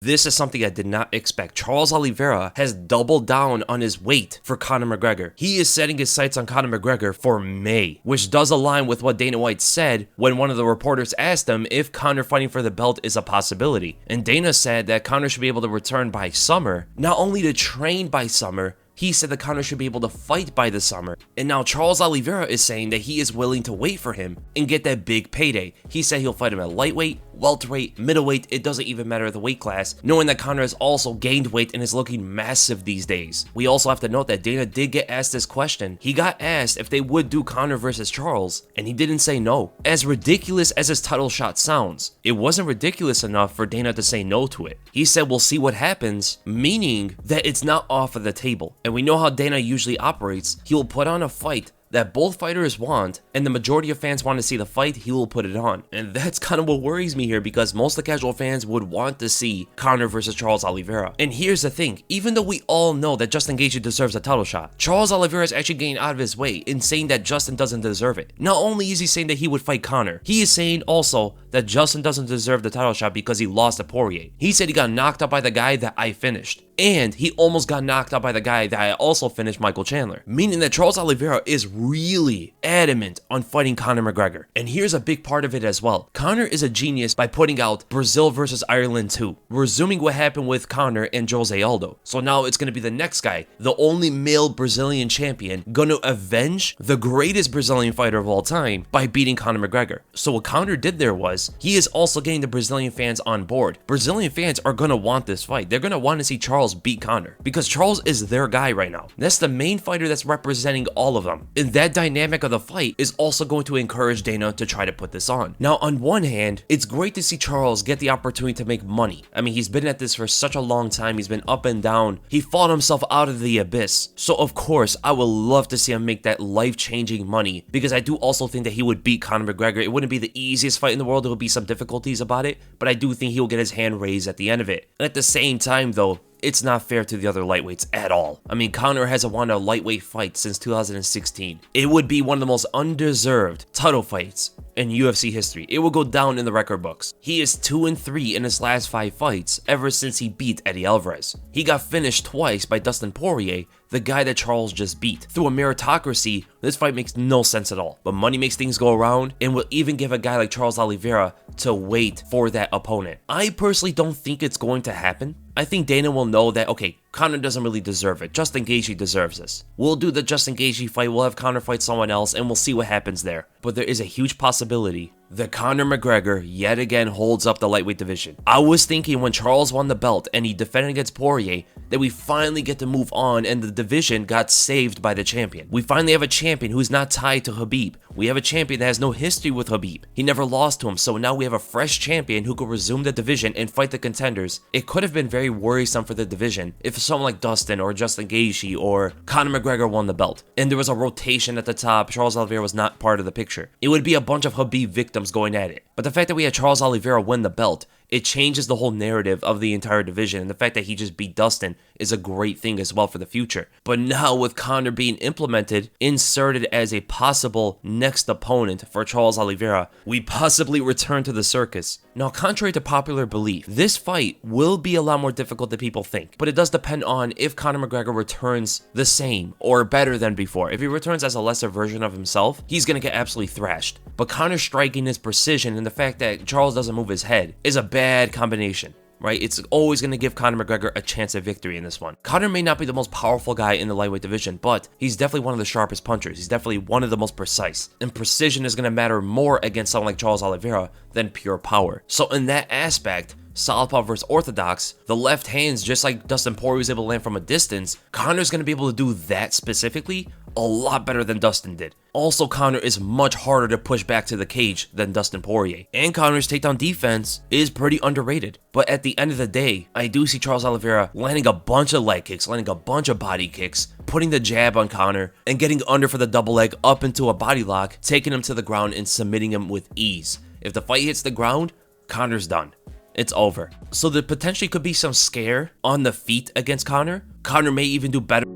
This is something I did not expect. Charles Oliveira has doubled down on his weight for Conor McGregor. He is setting his sights on Conor McGregor for May, which does align with what Dana White said when one of the reporters asked him if Conor fighting for the belt is a possibility. And Dana said that Conor should be able to return by summer, not only to train by summer, he said that Conor should be able to fight by the summer. And now Charles Oliveira is saying that he is willing to wait for him and get that big payday. He said he'll fight him at lightweight, welterweight, middleweight, it doesn't even matter the weight class, knowing that Conor has also gained weight and is looking massive these days. We also have to note that Dana did get asked this question. He got asked if they would do Conor versus Charles, and he didn't say no. As ridiculous as his title shot sounds, it wasn't ridiculous enough for Dana to say no to it. He said we'll see what happens, meaning that it's not off of the table. And we know how Dana usually operates. He will put on a fight that both fighters want, and the majority of fans want to see the fight, he will put it on. And that's kind of what worries me here, because most of the casual fans would want to see Conor versus Charles Oliveira. And here's the thing, even though we all know that Justin Gaethje deserves a title shot, Charles Oliveira is actually getting out of his way in saying that Justin doesn't deserve it. Not only is he saying that he would fight Conor, he is saying also that Justin doesn't deserve the title shot because he lost to Poirier. He said he got knocked out by the guy that I finished. And he almost got knocked out by the guy that I also finished, Michael Chandler. Meaning that Charles Oliveira is really adamant on fighting Conor McGregor. And here's a big part of it as well. Conor is a genius by putting out Brazil versus Ireland 2, resuming what happened with Conor and Jose Aldo. So now it's going to be the next guy, the only male Brazilian champion, going to avenge the greatest Brazilian fighter of all time by beating Conor McGregor. So what Conor did there was, he is also getting the Brazilian fans on board. Brazilian fans are going to want this fight. They're going to want to see Charles beat Conor, because Charles is their guy right now. That's the main fighter that's representing all of them. And that dynamic of the fight is also going to encourage Dana to try to put this on. Now, on one hand, it's great to see Charles get the opportunity to make money. I mean, he's been at this for such a long time. He's been up and down. He fought himself out of the abyss. So of course, I would love to see him make that life-changing money, because I do also think that he would beat Conor McGregor. It wouldn't be the easiest fight in the world. There would be some difficulties about it, but I do think he will get his hand raised at the end of it. And at the same time though, it's not fair to the other lightweights at all. I mean, Conor hasn't won a lightweight fight since 2016. It would be one of the most undeserved title fights in UFC history. It will go down in the record books. He is 2-3 in his last 5 fights ever since he beat Eddie Alvarez. He got finished twice by Dustin Poirier, the guy that Charles just beat. Through a meritocracy, this fight makes no sense at all. But money makes things go around, and will even give a guy like Charles Oliveira to wait for that opponent. I personally don't think it's going to happen. I think Dana will know that, okay, Conor doesn't really deserve it. Justin Gaethje deserves this. We'll do the Justin Gaethje fight, we'll have Conor fight someone else, and we'll see what happens there. But there is a huge possibility that Conor McGregor yet again holds up the lightweight division. I was thinking when Charles won the belt and he defended against Poirier, that we finally get to move on and the division got saved by the champion. We finally have a champion who's not tied to Khabib. We have a champion that has no history with Khabib. He never lost to him, so now we have a fresh champion who could resume the division and fight the contenders. It could have been very worrisome for the division if someone like Dustin or Justin Gaethje or Conor McGregor won the belt, and there was a rotation at the top. Charles Oliveira was not part of the picture. It would be a bunch of Khabib victims going at it. But the fact that we had Charles Oliveira win the belt, it changes the whole narrative of the entire division, and the fact that he just beat Dustin is a great thing as well for the future. But now with Conor being implemented, inserted as a possible next opponent for Charles Oliveira, we possibly return to the circus. Now, contrary to popular belief, this fight will be a lot more difficult than people think, but it does depend on if Conor McGregor returns the same or better than before. If he returns as a lesser version of himself, he's gonna get absolutely thrashed. But Conor's striking, his precision, and the fact that Charles doesn't move his head is a bad combination, right? It's always going to give Conor McGregor a chance at victory in this one. Conor may not be the most powerful guy in the lightweight division, but he's definitely one of the sharpest punchers. He's definitely one of the most precise. And precision is going to matter more against someone like Charles Oliveira than pure power. So in that aspect, southpaw versus orthodox, the left hands, just like Dustin Poirier was able to land from a distance, Conor's going to be able to do that specifically a lot better than Dustin did. Also, Conor is much harder to push back to the cage than Dustin Poirier. And Conor's takedown defense is pretty underrated. But at the end of the day, I do see Charles Oliveira landing a bunch of leg kicks, landing a bunch of body kicks, putting the jab on Conor, and getting under for the double leg up into a body lock, taking him to the ground and submitting him with ease. If the fight hits the ground, Conor's done. It's over. So there potentially could be some scare on the feet against Conor. Conor may even do better.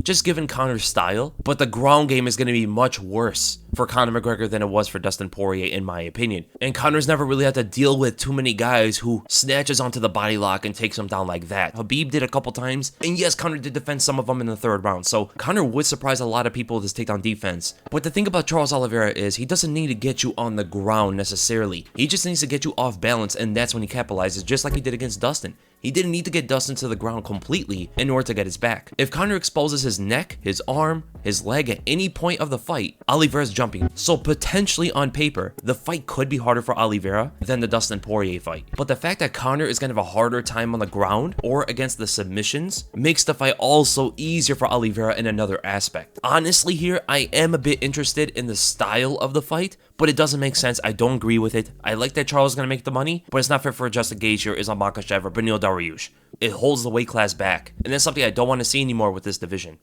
just given Conor's style, but the ground game is going to be much worse for Conor McGregor than it was for Dustin Poirier, in my opinion. And Conor's never really had to deal with too many guys who snatches onto the body lock and takes him down like that. Khabib did a couple times, and yes, Conor did defend some of them in the third round, so Conor would surprise a lot of people with his takedown defense. But the thing about Charles Oliveira is he doesn't need to get you on the ground necessarily. He just needs to get you off balance, and that's when he capitalizes, just like he did against Dustin. He didn't need to get Dustin to the ground completely in order to get his back. If Conor exposes his neck, his arm, his leg at any point of the fight, Oliveira's jumping. So potentially on paper, the fight could be harder for Oliveira than the Dustin Poirier fight. But the fact that Conor is going to have a harder time on the ground or against the submissions makes the fight also easier for Oliveira in another aspect. Honestly here, I am a bit interested in the style of the fight, but it doesn't make sense. I don't agree with it. I like that Charles is going to make the money, but it's not fair for Justin Gaethje or Islam Makhachev or Beneil Dariush. It holds the weight class back, and that's something I don't want to see anymore with this division.